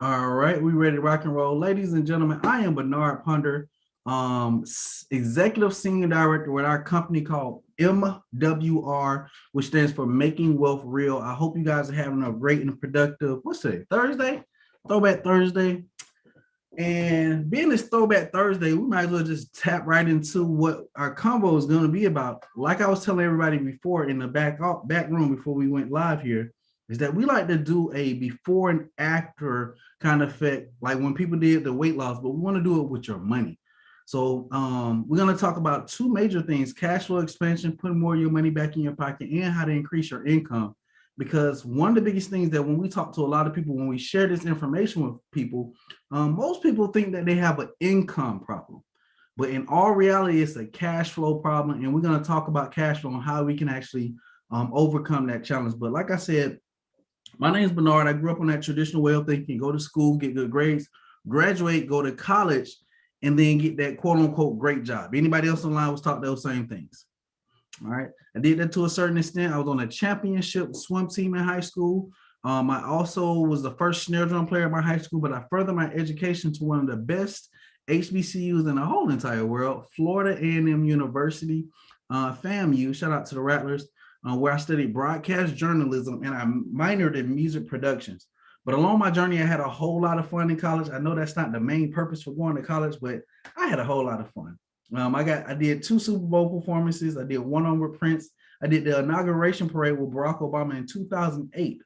All right, we ready to rock and roll. Ladies and gentlemen, I am Bernard Ponder, Executive Senior Director with our company called MWR, which stands for Making Wealth Real. I hope you guys are having a great and productive, what's today, Thursday? Throwback Thursday. And being this Throwback Thursday, we might as well just tap right into what our convo is going to be about. Like I was telling everybody before in the back room before we went live here, is that we like to do a before and after kind of effect, like when people did the weight loss, but we want to do it with your money. So we're going to talk about two major things: cash flow expansion, putting more of your money back in your pocket, and how to increase your income. Because one of the biggest things that when we talk to a lot of people, when we share this information with people, most people think that they have an income problem. But in all reality, it's a cash flow problem. And we're going to talk about cash flow and how we can actually overcome that challenge. But like I said, my name is Bernard. I grew up on that traditional way of thinking: go to school, get good grades, graduate, go to college, and then get that quote unquote great job. Anybody else online was taught those same things. All right. I did that to a certain extent. I was on a championship swim team in high school. I also was the first snare drum player in my high school, but I furthered my education to one of the best HBCUs in the whole entire world, Florida A&M University, FAMU. Shout out to the Rattlers, where I studied broadcast journalism and I minored in music productions. But along my journey, I had a whole lot of fun in college. I know that's not the main purpose for going to college, but I had a whole lot of fun. I did 2 Super Bowl performances. I did one on with Prince. I did the inauguration parade with Barack Obama in 2008.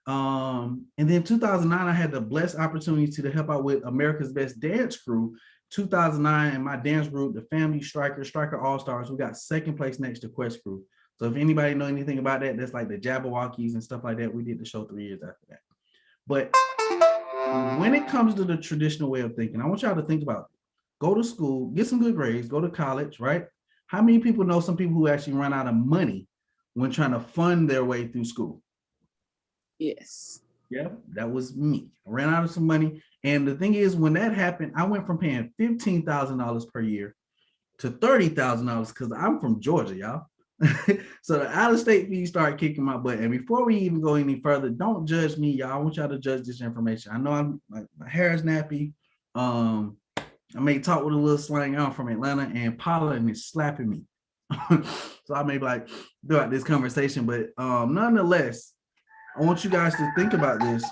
And then 2009, I had the blessed opportunity to help out with America's Best Dance Crew. 2009, and my dance group, the Family Striker All Stars, we got second place next to Quest Crew. So if anybody know anything about that, that's like the Jabberwockies and stuff like that. We did the show 3 years after that. But when it comes to the traditional way of thinking, I want y'all to think about it. Go to school, get some good grades, go to college, right? How many people know some people who actually run out of money when trying to fund their way through school? Yes. Yeah, that was me. I ran out of some money. And the thing is, when that happened, I went from paying $15,000 per year to $30,000 because I'm from Georgia, y'all. So the out-of-state fees started kicking my butt. And before we even go any further, don't judge me, y'all. I want y'all to judge this information. I know I'm my hair is nappy. I may talk with a little slang. I'm from Atlanta, and pollen is slapping me. So I may be like throughout this conversation, but nonetheless, I want you guys to think about this.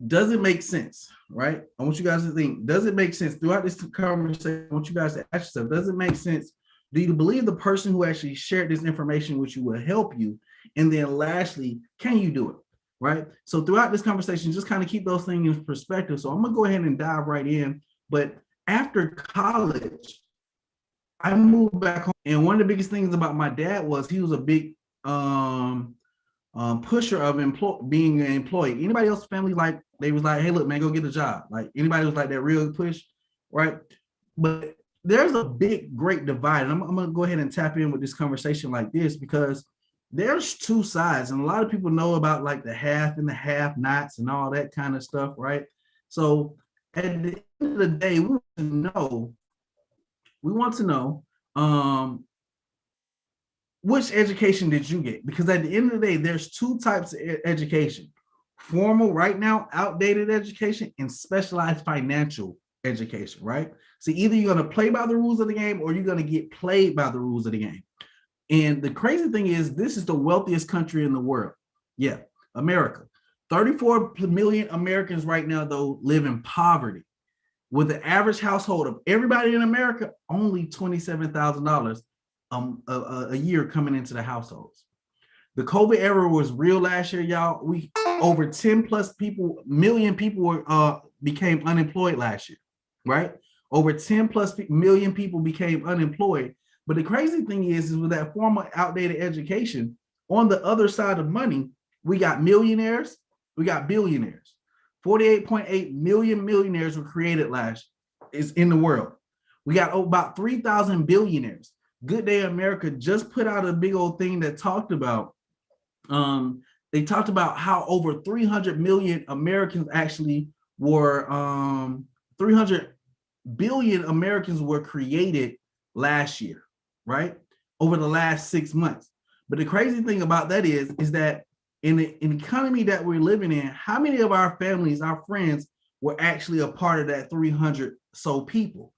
Does it make sense? Right? I want you guys to think, does it make sense throughout this conversation? I want you guys to ask yourself, does it make sense? Do you believe the person who actually shared this information with you will help you? And then lastly, can you do it? Right? So throughout this conversation, just kind of keep those things in perspective. So I'm going to go ahead and dive right in. But after college, I moved back home. And one of the biggest things about my dad was he was a big pusher of being an employee. Anybody else family, like they was like, hey, look, man, go get a job. Like anybody was like that real push, right? But there's a big, great divide. And I'm going to go ahead and tap in with this conversation like this because there's two sides. And a lot of people know about like the half and the half nots and all that kind of stuff, right? So at the end of the day, we want to know which education did you get? Because at the end of the day, there's two types of education: formal, right now, outdated education, and specialized financial education, right? So either you're going to play by the rules of the game or you're going to get played by the rules of the game. And the crazy thing is, this is the wealthiest country in the world. Yeah, America. 34 million Americans right now, though, live in poverty, with the average household of everybody in America only $27,000 a year coming into the households. The COVID era was real last year, y'all. We over 10 plus million people became unemployed last year, right? Over 10 plus million people became unemployed. But the crazy thing is with that former outdated education, on the other side of money, we got millionaires, we got billionaires. 48.8 million millionaires were created is in the world. We got about 3,000 billionaires. Good Day America just put out a big old thing that talked about, they talked about how over 300 million Americans actually were, 300 billion Americans were created last year, right? Over the last 6 months. But the crazy thing about that is that in the economy that we're living in, how many of our families, our friends, were actually a part of that 300 so people?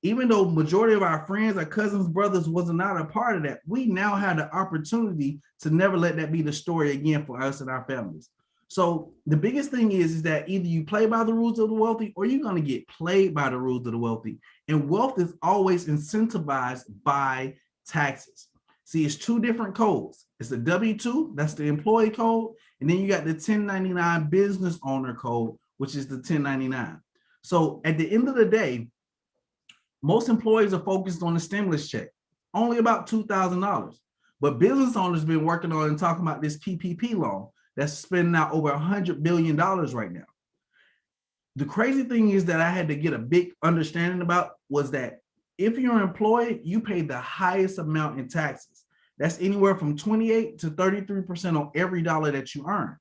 Even though majority of our friends, our cousins, brothers was not a part of that, we now had the opportunity to never let that be the story again for us and our families. So the biggest thing is that either you play by the rules of the wealthy or you're going to get played by the rules of the wealthy. And wealth is always incentivized by taxes. See, it's two different codes. It's the W-2, that's the employee code, and then you got the 1099 business owner code, which is the 1099. So at the end of the day, most employees are focused on the stimulus check, only about $2,000. But business owners have been working on and talking about this PPP loan that's spending out over $100 billion right now. The crazy thing is that I had to get a big understanding about was that if you're employed, you pay the highest amount in taxes. That's anywhere from 28 to 33% on every dollar that you earn.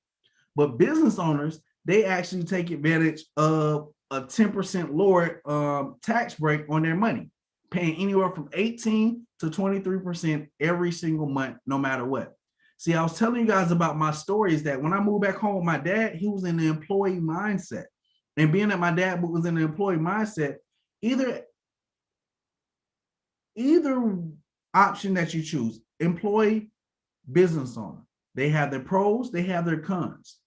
But business owners, they actually take advantage of a 10% lower tax break on their money, paying anywhere from 18 to 23% every single month, no matter what. See, I was telling you guys about my story is that when I moved back home with my dad, he was in the employee mindset. And being that my dad was in the employee mindset, either option that you choose, employee, business owner, they have their pros, they have their cons.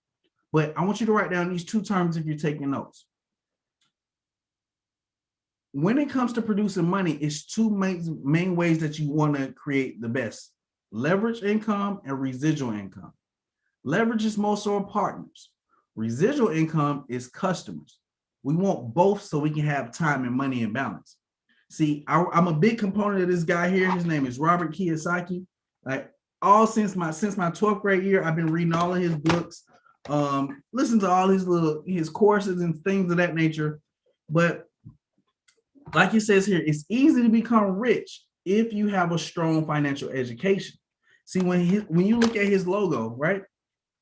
But I want you to write down these two terms if you're taking notes. When it comes to producing money, it's two main ways that you want to create the best: leverage income and residual income. Leverage is most of our partners. Residual income is customers. We want both so we can have time and money in balance. See, I'm a big component of this guy here. His name is Robert Kiyosaki. Like since my 12th grade year, I've been reading all of his books, listen to all his courses and things of that nature. But like he says here, it's easy to become rich if you have a strong financial education. See, when you look at his logo, right?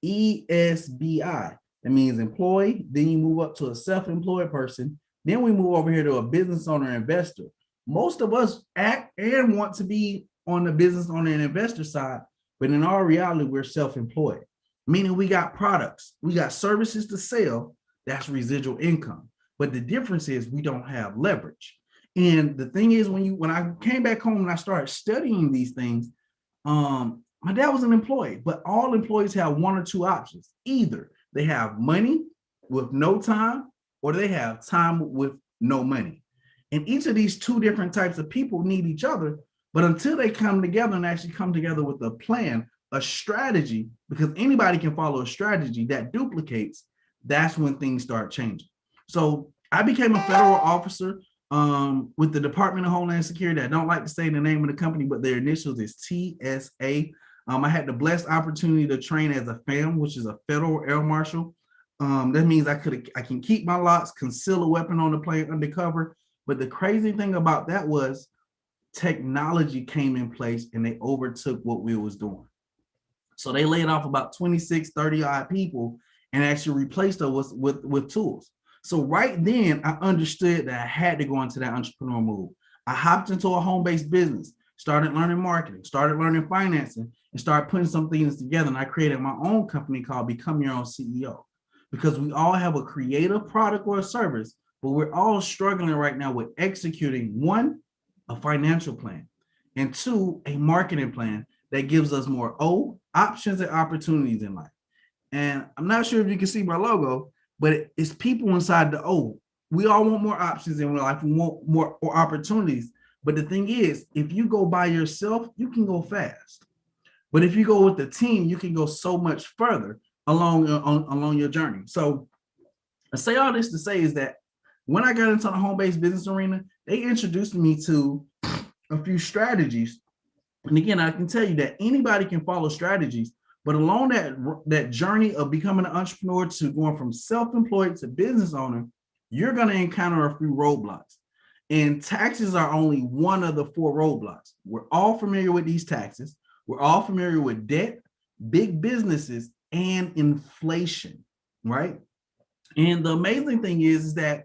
ESBI, that means employee. Then you move up to a self-employed person. Then we move over here to a business owner investor. Most of us act and want to be on the business owner and investor side, but in our reality, we're self-employed, meaning we got products, we got services to sell. That's residual income. But the difference is we don't have leverage. And the thing is, when I came back home and I started studying these things, my dad was an employee, but all employees have one or two options. Either they have money with no time, or they have time with no money. And each of these two different types of people need each other. But until they come together and actually come together with a plan, a strategy, because anybody can follow a strategy that duplicates, that's when things start changing. So I became a federal officer with the Department of Homeland Security. I don't like to say the name of the company, but their initials is TSA. I had the blessed opportunity to train as a FAM, which is a federal air marshal. That means I can keep my locks, conceal a weapon on the plane undercover. But the crazy thing about that was technology came in place and they overtook what we was doing. So they laid off about 26, 30 odd people and actually replaced us with tools. So right then I understood that I had to go into that entrepreneur move. I hopped into a home-based business, started learning marketing, started learning financing, and started putting some things together. And I created my own company called Become Your Own CEO, because we all have a creative product or a service, but we're all struggling right now with executing, one, a financial plan, and two, a marketing plan that gives us more options and opportunities in life. And I'm not sure if you can see my logo, but it's people inside the O. We all want more options in life. We want more opportunities. But the thing is, if you go by yourself, you can go fast. But if you go with the team, you can go so much further along your journey. So I say all this to say is that when I got into the home-based business arena, they introduced me to a few strategies. And again, I can tell you that anybody can follow strategies, but along that journey of becoming an entrepreneur to going from self-employed to business owner, you're going to encounter a few roadblocks. And taxes are only one of the 4 roadblocks. We're all familiar with these taxes. We're all familiar with debt, big businesses, and inflation, right? And the amazing thing is that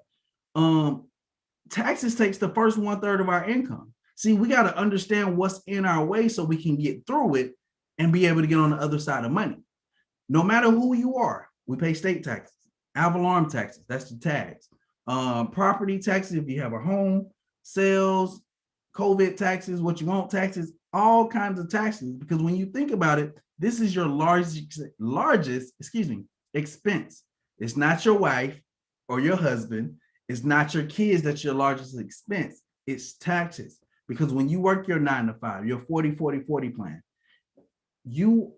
taxes takes the first 1/3 of our income. See, we got to understand what's in our way so we can get through it and be able to get on the other side of money. No matter who you are, we pay state taxes, alarm taxes, that's the tax, property taxes if you have a home, sales, COVID taxes, what you want taxes, all kinds of taxes. Because when you think about it, this is your largest expense. It's not your wife or your husband. It's not your kids that's your largest expense. It's taxes. Because when you work your 9 to 5, your 40-40-40 plan, you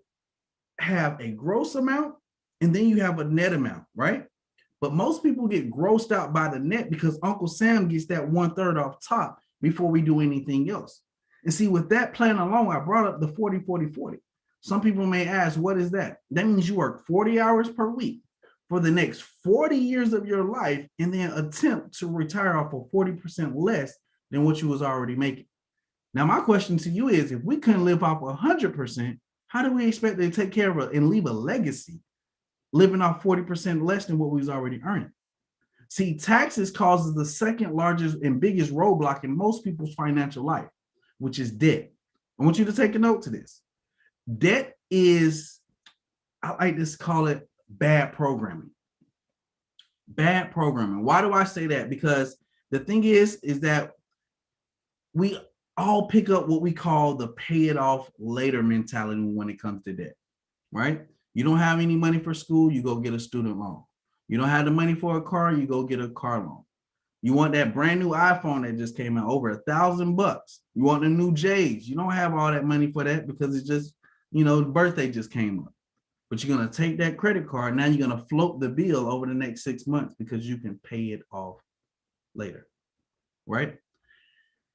have a gross amount and then you have a net amount, right? But most people get grossed out by the net because Uncle Sam gets that 1/3 off top before we do anything else. And see, with that plan alone, I brought up the 40-40-40. Some people may ask, what is that? That means you work 40 hours per week for the next 40 years of your life and then attempt to retire off of 40% less than what you was already making. Now, my question to you is, if we couldn't live off 100%, how do we expect to take care of it and leave a legacy living off 40% less than what we was already earning? See, taxes causes the second largest and biggest roadblock in most people's financial life, which is debt. I want you to take a note to this. Debt is, I like to call it bad programming. Bad programming. Why do I say that? Because the thing is that we all pick up what we call the pay it off later mentality when it comes to debt, right? You don't have any money for school, you go get a student loan. You don't have the money for a car, you go get a car loan. You want that brand new iPhone that just came out, over $1,000. You want the new J's. You don't have all that money for that because it's just, the birthday just came up. But you're going to take that credit card. Now you're going to float the bill over the next 6 months because you can pay it off later, right?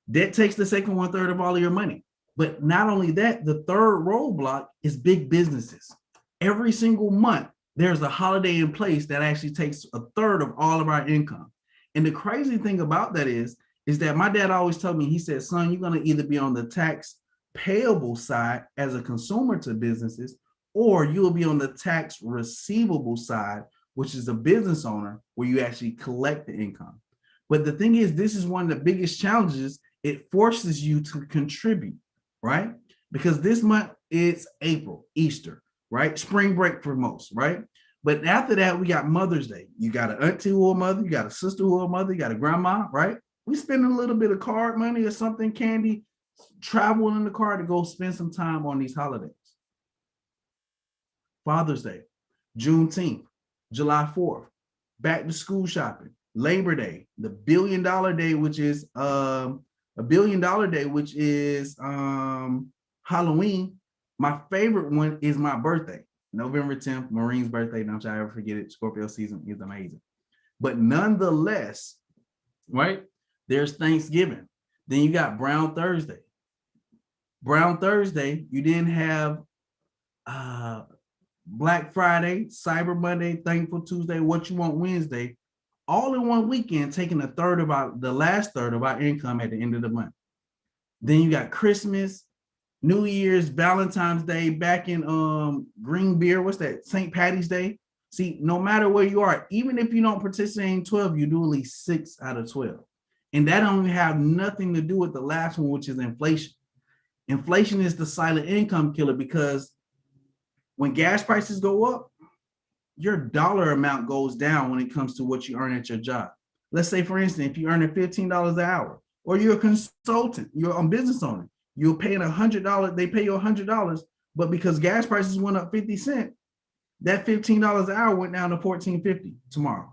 Debt takes the second 1/3 of all of your money. But not only that, the third roadblock is big businesses. Every single month, there's a holiday in place that actually takes 1/3 of all of our income. And the crazy thing about that is that my dad always told me, he said, son, you're going to either be on the tax payable side as a consumer to businesses, or you'll be on the tax receivable side, which is a business owner where you actually collect the income. But the thing is, this is one of the biggest challenges. It forces you to contribute, right? Because this month it's April, Easter, right? Spring break for most, right? But after that, we got Mother's Day. You got an auntie who a mother, you got a sister who a mother, you got a grandma, right? We spend a little bit of card money or something, candy, travel in the car to go spend some time on these holidays. Father's Day, Juneteenth, July 4th, back to school shopping, Labor Day, the $1 billion day, which is Halloween. My favorite one is my birthday, November 10th, Marine's birthday. Don't y'all ever forget it. Scorpio season is amazing. But nonetheless, right, there's Thanksgiving. Then you got Brown Thursday. Brown Thursday, you then have Black Friday, Cyber Monday, Thankful Tuesday, What You Want Wednesday, all in one weekend, taking the last third of our income at the end of the month. Then you got Christmas, New Year's, Valentine's Day, back in green beer. What's that? St. Patty's Day. See, no matter where you are, even if you don't participate in 12, you do at least 6 out of 12. And that don't have nothing to do with the last one, which is inflation. Inflation is the silent income killer, because when gas prices go up, your dollar amount goes down when it comes to what you earn at your job. Let's say, for instance, if you're earning $15 an hour, or you're a consultant, you're a business owner, you're paying $100, they pay you $100, but because gas prices went up 50 cents, that $15 an hour went down to $14.50 tomorrow.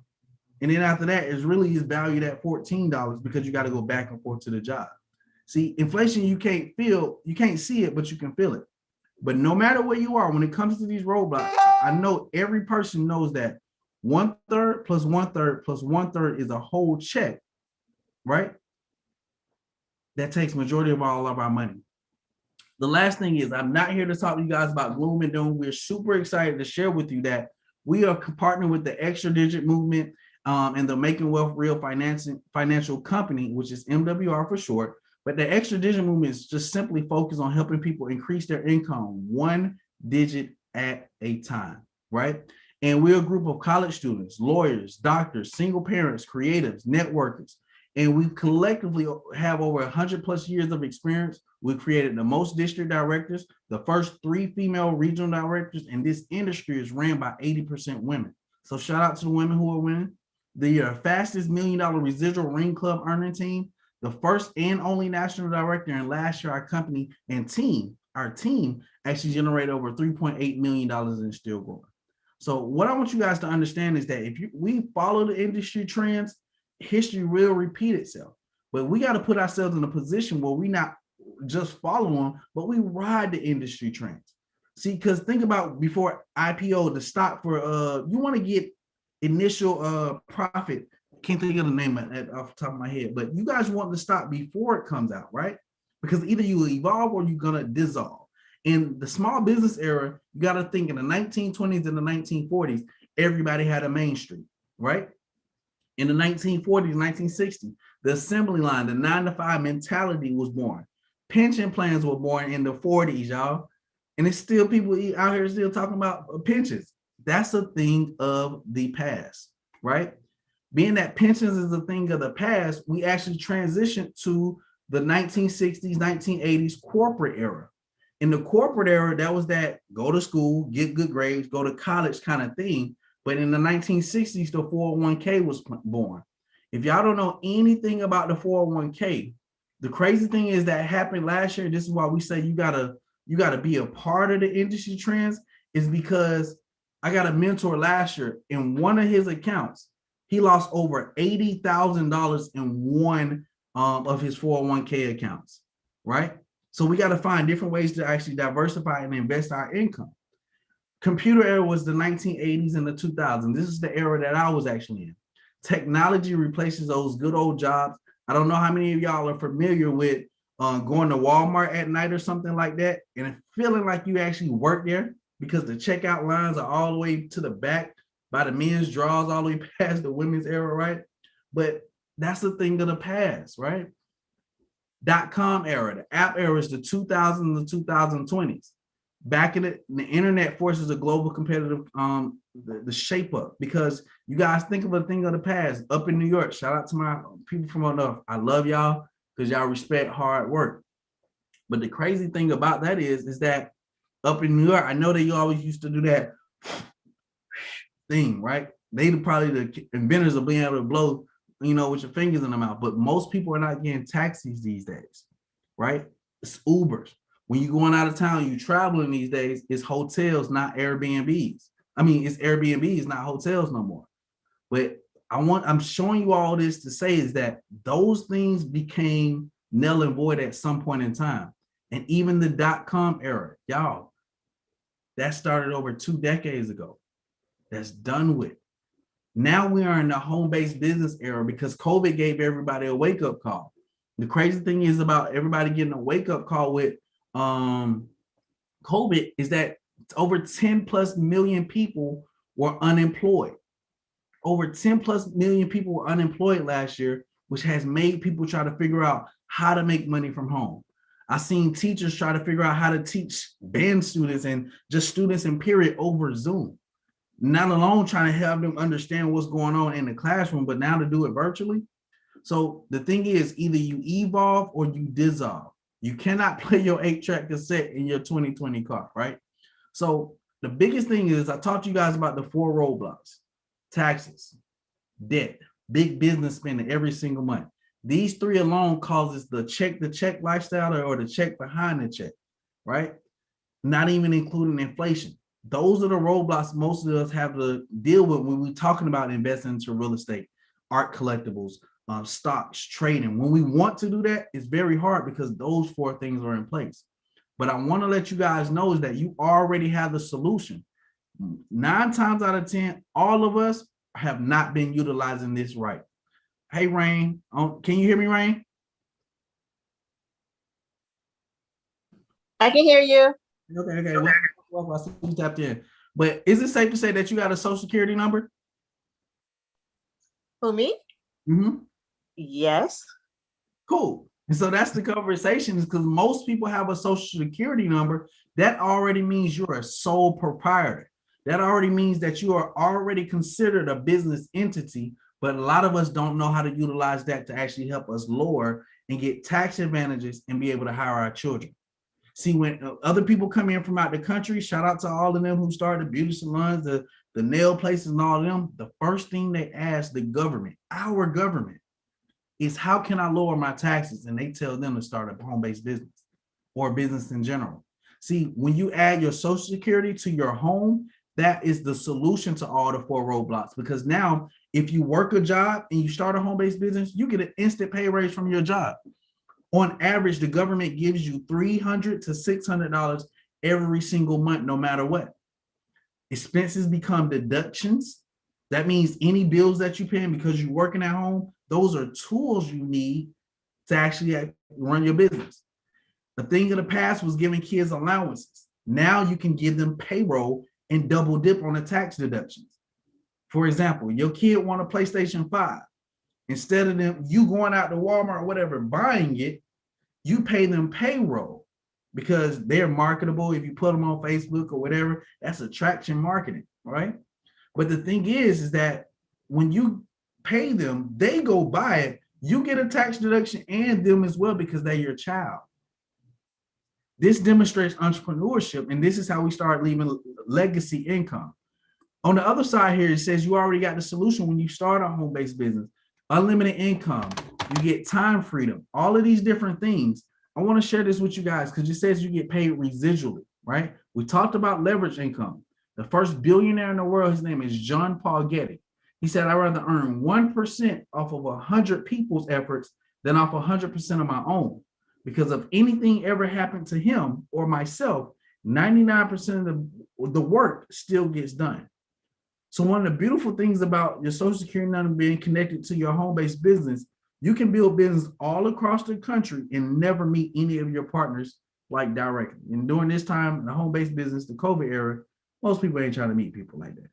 And then after that, it really is valued at $14 because you got to go back and forth to the job. See, inflation, you can't see it, but you can feel it. But no matter where you are, when it comes to these roadblocks, I know every person knows that 1/3 plus 1/3 plus 1/3 is a whole check, right? That takes majority of all of our money. The last thing is, I'm not here to talk to you guys about gloom and doom. We're super excited to share with you that we are partnering with the Extra Digit Movement and the Making Wealth Real Financial Company, which is MWR for short. But the Extra Digit Movement is just simply focused on helping people increase their income one digit at a time, right? And we're a group of college students, lawyers, doctors, single parents, creatives, networkers. And we collectively have over 100 plus years of experience. We created the most district directors, the first 3 female regional directors, and this industry is ran by 80% women. So shout out to the women who are winning. The fastest $1 million residual ring club earning team, the first and only national director, and last year our company and our team actually generated over $3.8 million in still growing. So what I want you guys to understand is that if we follow the industry trends, history will repeat itself. But we got to put ourselves in a position where we not just follow them, but we ride the industry trends. See, because think about before IPO, the stock for you want to get initial profit. Can't think of the name of that off the top of my head, but you guys want the stock before it comes out, right? Because either you evolve or you're gonna dissolve. In the small business era, you got to think in the 1920s and the 1940s, everybody had a Main Street, right? In the 1940s, 1960s, the assembly line, the 9-to-5 mentality was born. Pension plans were born in the 40s, y'all. And it's still people out here still talking about pensions. That's a thing of the past, right? Being that pensions is a thing of the past, we actually transitioned to the 1960s, 1980s corporate era. In the corporate era, that was that go to school, get good grades, go to college kind of thing. But in the 1960s, the 401k was born. If y'all don't know anything about the 401k, the crazy thing is that happened last year. This is why we say you gotta be a part of the industry trends, is because I got a mentor last year. In one of his accounts, he lost over $80,000 in one of his 401k accounts, right? So we got to find different ways to actually diversify and invest our income. Computer era was the 1980s and the 2000s. This is the era that I was actually in. Technology replaces those good old jobs. I don't know how many of y'all are familiar with going to Walmart at night or something like that and feeling like you actually work there, because the checkout lines are all the way to the back by the men's drawers all the way past the women's era, right? But that's the thing of the past, right? .com era, the app era is the 2000s and the 2020s. Back in the internet forces a global competitive the shape up, because you guys think of a thing of the past. Up in New York, shout out to my people from up north. I love y'all because y'all respect hard work. But the crazy thing about that is that up in New York, I know that you always used to do that thing, right? They probably the inventors of being able to blow, with your fingers in the mouth. But most people are not getting taxis these days, right? It's Ubers. When you're going out of town, you traveling these days, it's hotels, not Airbnbs. I mean, it's Airbnbs, not hotels no more. But I'm showing you all this to say is that those things became null and void at some point in time. And even the .com era, y'all, that started over 2 decades ago. That's done with. Now we are in the home-based business era because COVID gave everybody a wake-up call. The crazy thing is about everybody getting a wake-up call with COVID is that over 10 plus million people were unemployed. Over 10 plus million people were unemployed last year, which has made people try to figure out how to make money from home. I've seen teachers try to figure out how to teach band students and just students in period over Zoom. Not alone trying to help them understand what's going on in the classroom, but now to do it virtually. So the thing is, either you evolve or you dissolve. You cannot play your 8-track cassette in your 2020 car, right? So the biggest thing is I taught you guys about the 4 roadblocks: taxes, debt, big business spending every single month. These 3 alone causes the check lifestyle or the check behind the check, right? Not even including inflation. Those are the roadblocks most of us have to deal with when we're talking about investing into real estate, art collectibles, stocks, trading. When we want to do that, it's very hard because those 4 things are in place. But I want to let you guys know is that you already have the solution. 9 times out of 10, all of us have not been utilizing this right. Hey, Rain, can you hear me, Rain? I can hear you. Okay. Well, I see you tapped in. But is it safe to say that you got a social security number? Who, me? Mm-hmm. Yes. Cool. And so that's the conversation, is because most people have a social security number. That already means you're a sole proprietor. That already means that you are already considered a business entity But a lot of us don't know how to utilize that to actually help us lower and get tax advantages and be able to hire our children. See, when other people come in from out the country, shout out to all of them who started the beauty salons, the nail places and all of them, the first thing they ask the government, our government, is how can I lower my taxes? And they tell them to start a home-based business or business in general. See, when you add your social security to your home, that is the solution to all the 4 roadblocks. Because now, if you work a job and you start a home-based business, you get an instant pay raise from your job. On average, the government gives you $300 to $600 every single month, no matter what. Expenses become deductions. That means any bills that you pay because you're working at home, those are tools you need to actually run your business. The thing of the past was giving kids allowances. Now you can give them payroll and double dip on the tax deductions. For example, your kid want a PlayStation 5. Instead of them, you going out to Walmart or whatever, buying it, you pay them payroll because they're marketable. If you put them on Facebook or whatever, that's attraction marketing, right? But the thing is that when you pay them, they go buy it, you get a tax deduction and them as well because they're your child. This demonstrates entrepreneurship, and this is how we start leaving legacy income. On the other side here, it says you already got the solution when you start a home-based business. Unlimited income, you get time freedom, all of these different things. I want to share this with you guys because it says you get paid residually, right? We talked about leverage income. The first billionaire in the world, his name is John Paul Getty. He said, I'd rather earn 1% off of 100 people's efforts than off 100% of my own. Because if anything ever happened to him or myself, 99% of the work still gets done. So one of the beautiful things about your Social Security number being connected to your home-based business, you can build business all across the country and never meet any of your partners like directly. And during this time, the home-based business, the COVID era, most people ain't trying to meet people like that.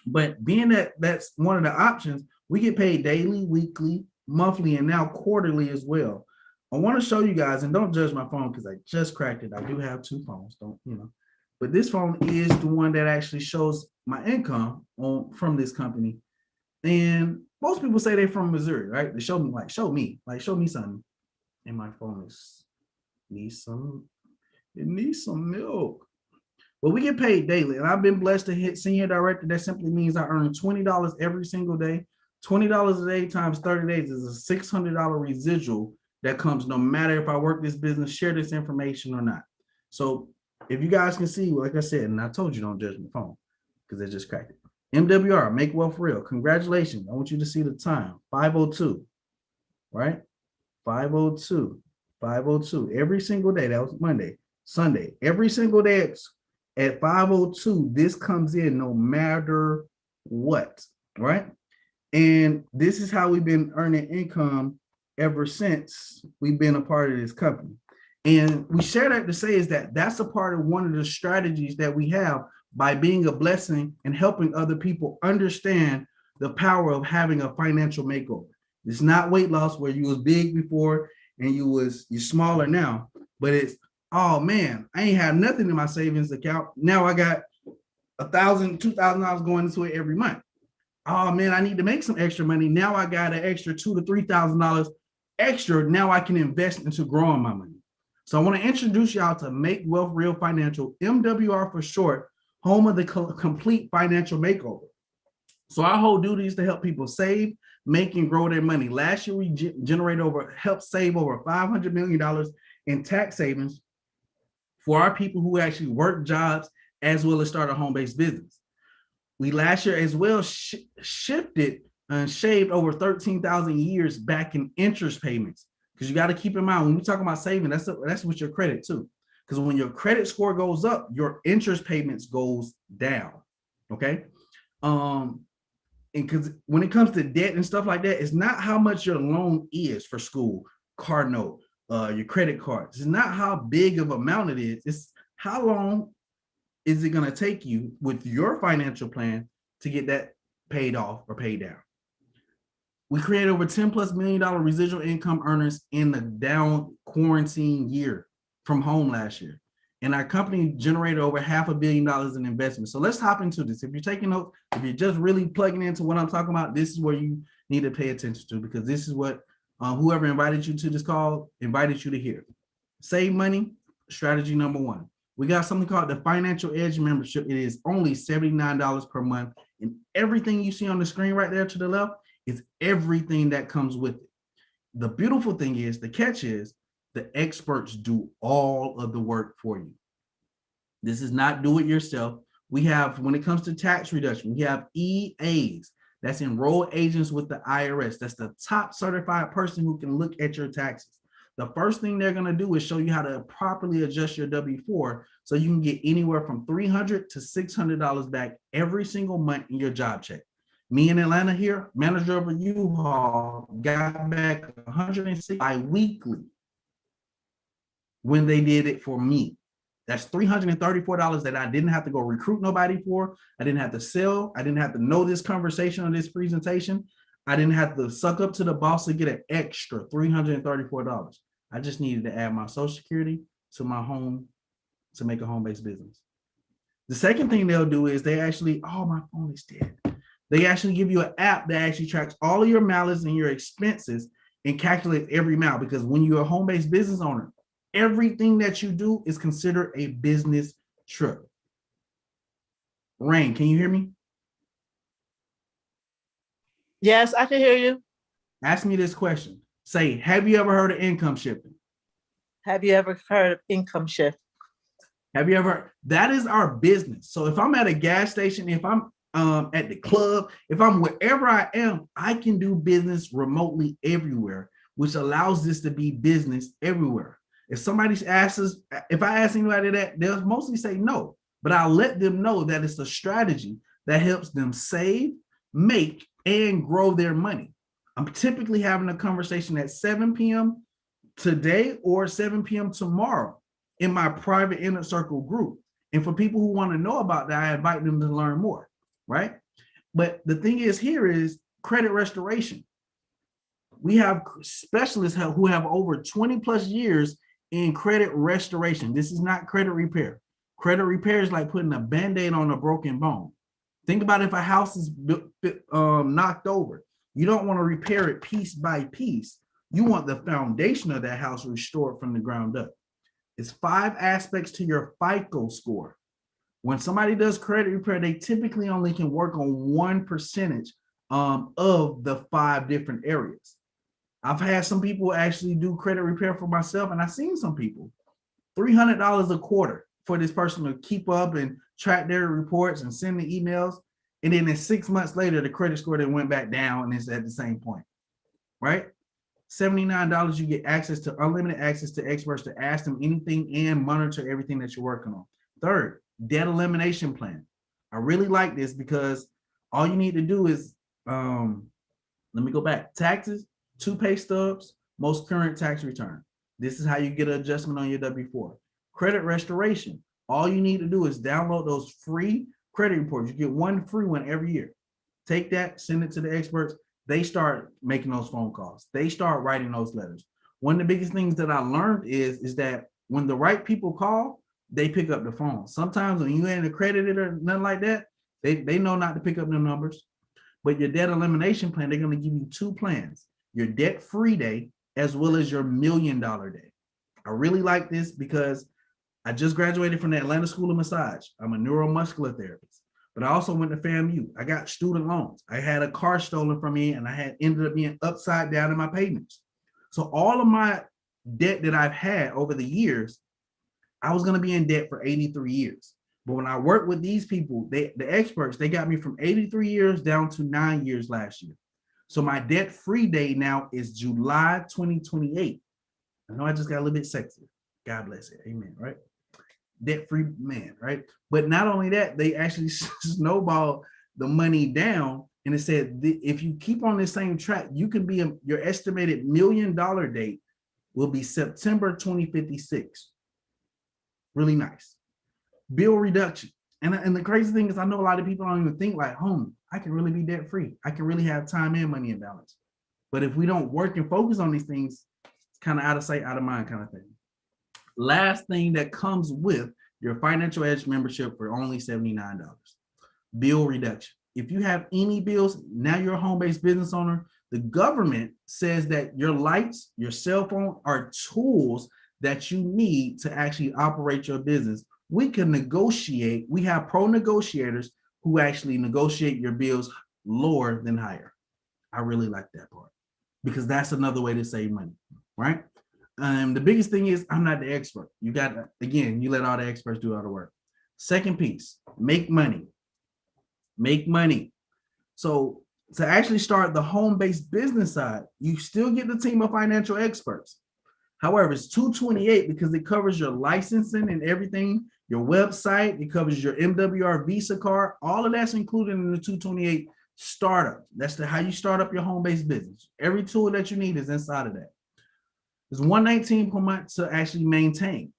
But being that that's one of the options, we get paid daily, weekly, monthly, and now quarterly as well. I want to show you guys, and don't judge my phone because I just cracked it. I do have 2 phones, don't, but this phone is the one that actually shows my income from this company. And most people say they're from Missouri, right? They show me something. And my phone needs some milk. Well, we get paid daily, and I've been blessed to hit senior director. That simply means I earn $20 every single day. $20 a day times 30 days is a $600 residual that comes no matter if I work this business, share this information or not. So if you guys can see, like I said, and I told you don't judge my phone because they just cracked it. MWR, Make Wealth Real. Congratulations. I want you to see the time, 5:02, right? 5:02. Every single day. That was Monday, Sunday. Every single day at 5:02, this comes in no matter what, right? And this is how we've been earning income ever since we've been a part of this company. And we share that to say is that that's a part of one of the strategies that we have by being a blessing and helping other people understand the power of having a financial makeover. It's not weight loss where you was big before and you're smaller now, but it's, oh man, I ain't have nothing in my savings account. Now I got $1,000, $2,000 going into it every month. Oh man, I need to make some extra money. Now I got an extra $2,000 to $3,000 extra. Now I can invest into growing my money. So I want to introduce y'all to Make Wealth Real Financial, MWR for short, home of the complete financial makeover. So our whole duty is to help people save, make, and grow their money. Last year, we helped save over $500 million in tax savings for our people who actually work jobs as well as start a home-based business. We last year as well shifted and shaved over 13,000 years back in interest payments. Because you got to keep in mind, when we talk about saving, that's with your credit too. Because when your credit score goes up, your interest payments goes down. Okay. And because when it comes to debt and stuff like that, it's not how much your loan is for school, car note, your credit cards. It's not how big of amount it is. It's how long is it going to take you with your financial plan to get that paid off or paid down. We created over $10+ million residual income earners in the down quarantine year from home last year. And our company generated over $500 million in investment. So let's hop into this. If you're taking notes, if you're just really plugging into what I'm talking about, this is where you need to pay attention to, because this is what whoever invited you to this call invited you to hear. Save money, strategy number one. We got something called the Financial Edge membership. It is only $79 per month. And everything you see on the screen right there to the left is everything that comes with it. The beautiful thing is, the catch is, the experts do all of the work for you. This is not do it yourself. We have, when it comes to tax reduction, we have EAs. That's enrolled agents with the IRS. That's the top certified person who can look at your taxes. The first thing they're going to do is show you how to properly adjust your W-4 so you can get anywhere from $300 to $600 back every single month in your job check. Me in Atlanta here, manager of a U-Haul, got back $106 bi-weekly when they did it for me. That's $334 that I didn't have to go recruit nobody for. I didn't have to sell. I didn't have to know this conversation or this presentation. I didn't have to suck up to the boss to get an extra $334. I just needed to add my Social Security to my home to make a home-based business. The second thing they'll do is they actually, oh, my phone is dead. They actually give you an app that actually tracks all of your mileage and your expenses and calculates every mile, because when you're a home-based business owner, everything that you do is considered a business trip. Rain, can you hear me? Yes, I can hear you. Ask me this question. Say, have you ever heard of income shifting? Have you ever heard of income shift? Have you ever? That is our business. So if I'm at a gas station, if I'm at the club, if I'm wherever I am, I can do business remotely everywhere, which allows this to be business everywhere. If somebody asks us, if I ask anybody that, they'll mostly say no, but I'll let them know that it's a strategy that helps them save, make, and grow their money. I'm typically having a conversation at 7 p.m. today or 7 p.m. tomorrow in my private inner circle group. And for people who want to know about that, I invite them to learn more, right? But the thing is here is credit restoration. We have specialists who have over 20 plus years in credit restoration. This is not credit repair. Credit repair is like putting a Band-Aid on a broken bone. Think about if a house is knocked over. You don't want to repair it piece by piece. You want the foundation of that house restored from the ground up. It's 5 aspects to your FICO score. When somebody does credit repair, they typically only can work on 1% of the 5 different areas. I've had some people actually do credit repair for myself, and I've seen some people, $300 a quarter for this person to keep up and track their reports and send the emails. And then 6 months later, the credit score then went back down and it's at the same point, right? $79, you get access to unlimited access to experts to ask them anything and monitor everything that you're working on. Third, debt elimination plan. I really like this because all you need to do is, let me go back, taxes, 2 pay stubs, most current tax return. This is how you get an adjustment on your W-4. Credit restoration. All you need to do is download those free credit reports. You get 1 free one every year. Take that, send it to the experts. They start making those phone calls. They start writing those letters. One of the biggest things that I learned is that when the right people call, they pick up the phone. Sometimes when you ain't accredited or nothing like that, they know not to pick up the numbers. But your debt elimination plan, they're going to give you 2 plans. Your debt-free day, as well as your $1 million day. I really like this because I just graduated from the Atlanta School of Massage. I'm a neuromuscular therapist, but I also went to FAMU. I got student loans. I had a car stolen from me and I had ended up being upside down in my payments. So all of my debt that I've had over the years, I was going to be in debt for 83 years. But when I worked with these people, the experts, they got me from 83 years down to 9 years last year. So my debt-free day now is July 2028. I know I just got a little bit sexy. God bless it. Amen, right? Debt-free man, right? But not only that, they actually snowball the money down. And it said, if you keep on the same track, you can be, your estimated $1 million date will be September 2056. Really nice. Bill reduction. And the crazy thing is, I know a lot of people don't even think like, I can really be debt free. I can really have time and money in balance. But if we don't work and focus on these things, it's kind of out of sight, out of mind kind of thing. Last thing that comes with your Financial Edge membership for only $79. Bill reduction. If you have any bills, now you're a home-based business owner, the government says that your lights, your cell phone are tools that you need to actually operate your business. We can negotiate. We have pro negotiators who actually negotiate your bills lower than higher. I really like that part because that's another way to save money, right? The biggest thing is I'm not the expert. You got, again, you let all the experts do all the work. Second piece, make money. Make money. So to actually start the home-based business side, you still get the team of financial experts. However, it's $228 because it covers your licensing and everything, your website, it covers your MWR Visa card, all of that's included in the $228 startup. That's how you start up your home-based business. Every tool that you need is inside of that. It's $119 per month to actually maintain.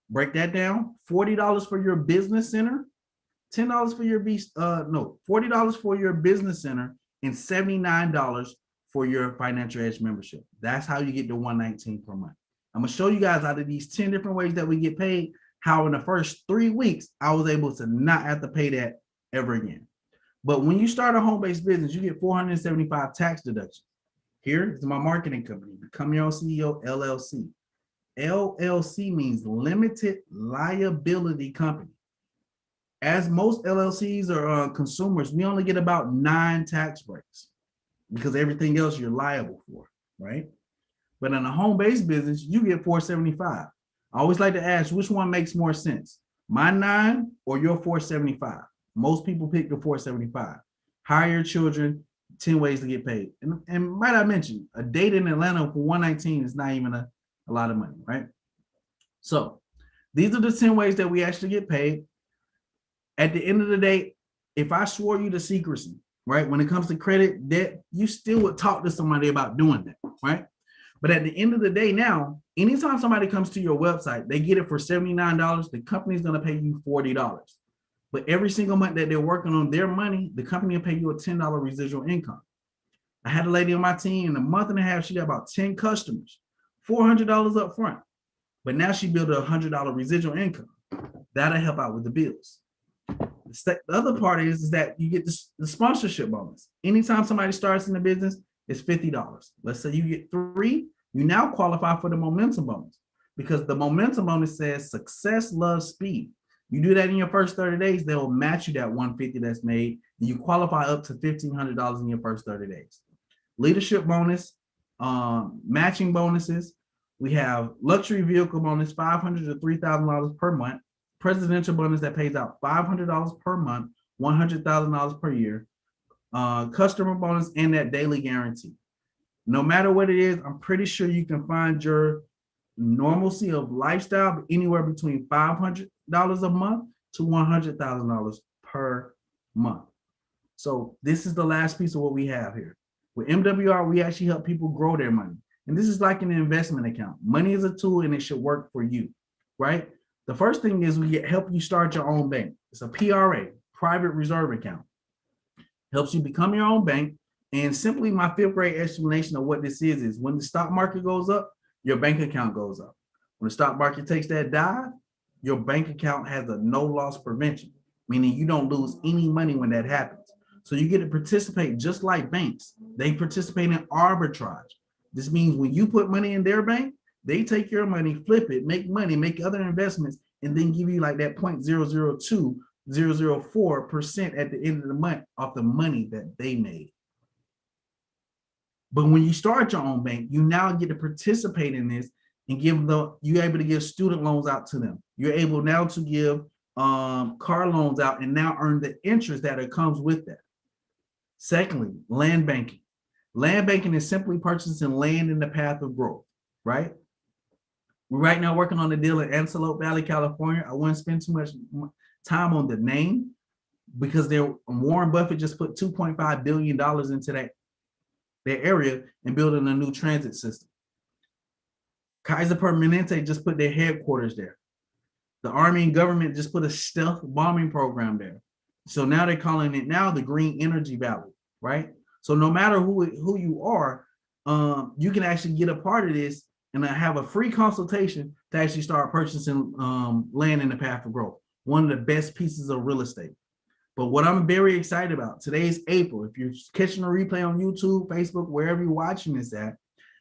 Break that down. $40 for your business center, $10 for your $40 for your business center, and $79 for your Financial Edge membership. That's how you get to $119 per month. I'm gonna show you guys out of these 10 different ways that we get paid, how in the first 3 weeks, I was able to not have to pay that ever again. But when you start a home-based business, you get 475 tax deductions. Here is my marketing company, Become Your Own CEO, LLC. LLC means limited liability company. As most LLCs are consumers, we only get about 9 tax breaks because everything else you're liable for, right? But in a home-based business, you get 475. I always like to ask, which one makes more sense? My 9 or your 475? Most people pick the 475. Hire your children, 10 ways to get paid. And might I mention, a date in Atlanta for 119 is not even a lot of money, right? So these are the 10 ways that we actually get paid. At the end of the day, if I swore you to secrecy, right, when it comes to credit, debt, you still would talk to somebody about doing that, right? But at the end of the day now, anytime somebody comes to your website, they get it for $79, the company's gonna pay you $40. But every single month that they're working on their money, the company will pay you a $10 residual income. I had a lady on my team in a month and a half, she got about 10 customers, $400 up front. But now she built a $100 residual income. That'll help out with the bills. The other part is that you get the sponsorship bonus. Anytime somebody starts in the business, it's $50. Let's say you get 3, you now qualify for the momentum bonus because the momentum bonus says success loves speed. You do that in your first 30 days, they'll match you that $150 that's made, and you qualify up to $1,500 in your first 30 days. Leadership bonus, matching bonuses. We have luxury vehicle bonus, $500 to $3,000 per month. Presidential bonus that pays out $500 per month, $100,000 per year. Customer bonus and that daily guarantee. No matter what it is, I'm pretty sure you can find your normalcy of lifestyle anywhere between $500 a month to $100,000 per month. So this is the last piece of what we have here. With MWR, we actually help people grow their money. And this is like an investment account. Money is a tool and it should work for you, right? The first thing is we help you start your own bank. It's a PRA, private reserve account. Helps you become your own bank. And simply my 5th grade explanation of what this is when the stock market goes up, your bank account goes up. When the stock market takes that dive, your bank account has a no loss prevention, meaning you don't lose any money when that happens. So you get to participate just like banks. They participate in arbitrage. This means when you put money in their bank, they take your money, flip it, make money, make other investments, and then give you like that 0.002004% at the end of the month off the money that they made. But when you start your own bank, you now get to participate in this and you're able to give student loans out to them. You're able now to give car loans out and now earn the interest that comes with that. Secondly, land banking. Land banking is simply purchasing land in the path of growth, right? We're right now working on a deal in Antelope Valley, California. I wouldn't spend too much time on the name because Warren Buffett just put $2.5 billion into that area and building a new transit system. Kaiser Permanente just put their headquarters there. The Army and government just put a stealth bombing program there. So now they're calling it now the Green Energy Valley, right? So no matter who you are, you can actually get a part of this and have a free consultation to to actually start purchasing land in the path of growth. One of the best pieces of real estate. But what I'm very excited about, today's April, if you're catching a replay on YouTube, Facebook, wherever you're watching this at,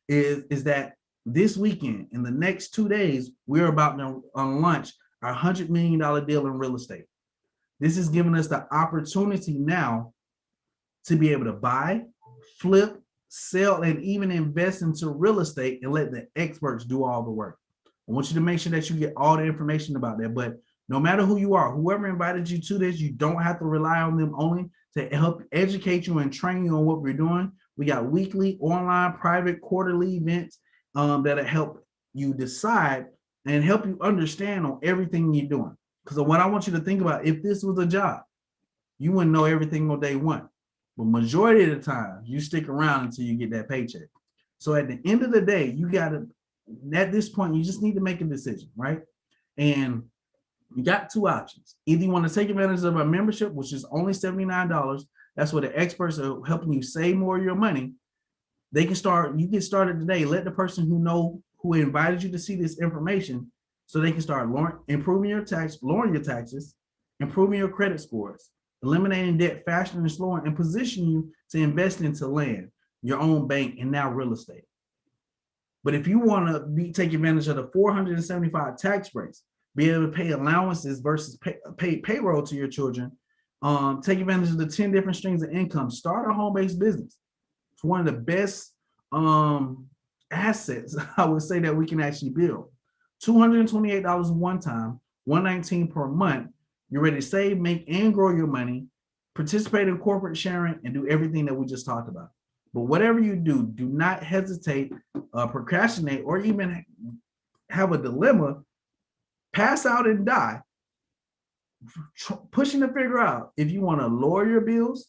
is that this weekend, in the next 2 days, we're about to launch our $100 million deal in real estate. This is giving us the opportunity now to be able to buy, flip, sell, and even invest into real estate and let the experts do all the work. I want you to make sure that you get all the information about that. But no matter who you are, whoever invited you to this, you don't have to rely on them only to help educate you and train you on what we're doing. We got weekly, online, private, quarterly events that'll help you decide and help you understand on everything you're doing. Because what I want you to think about, if this was a job, you wouldn't know everything on day one. But majority of the time, you stick around until you get that paycheck. So at the end of the day, you got to, at this point, you just need to make a decision, right? And you got two options. Either you want to take advantage of our membership, which is only $79. That's where the experts are helping you save more of your money. They can start, you get started today. Let the person who invited you to see this information so they can start improving your lowering your taxes, improving your credit scores, eliminating debt faster and slower, and position you to invest into land, your own bank, and now real estate. But if you want to take advantage of the 475 tax breaks, be able to pay allowances versus pay payroll to your children, take advantage of the 10 different streams of income, start a home-based business. It's one of the best assets, I would say, that we can actually build. $228 one time, $119 per month. You're ready to save, make, and grow your money, participate in corporate sharing, and do everything that we just talked about. But whatever you do, do not hesitate, procrastinate, or even have a dilemma, pass out and die, pushing to figure out if you want to lower your bills,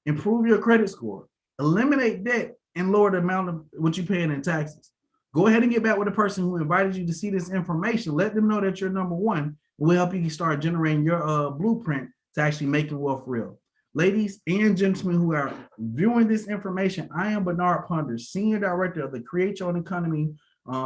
improve your credit score, eliminate debt, and lower the amount of what you're paying in taxes. Go ahead and get back with the person who invited you to see this information. Let them know that you're number one. We'll help you start generating your blueprint to actually making wealth real. Ladies and gentlemen who are viewing this information, I am Bernard Ponder, Senior Director of the Create Your Own Economy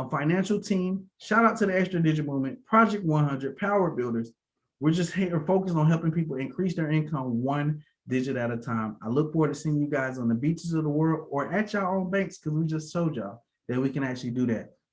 financial team. Shout out to the Extra Digit Movement, Project 100, Power Builders. We're just here focused on helping people increase their income one digit at a time. I look forward to seeing you guys on the beaches of the world or at your own banks, because we just showed y'all that we can actually do that.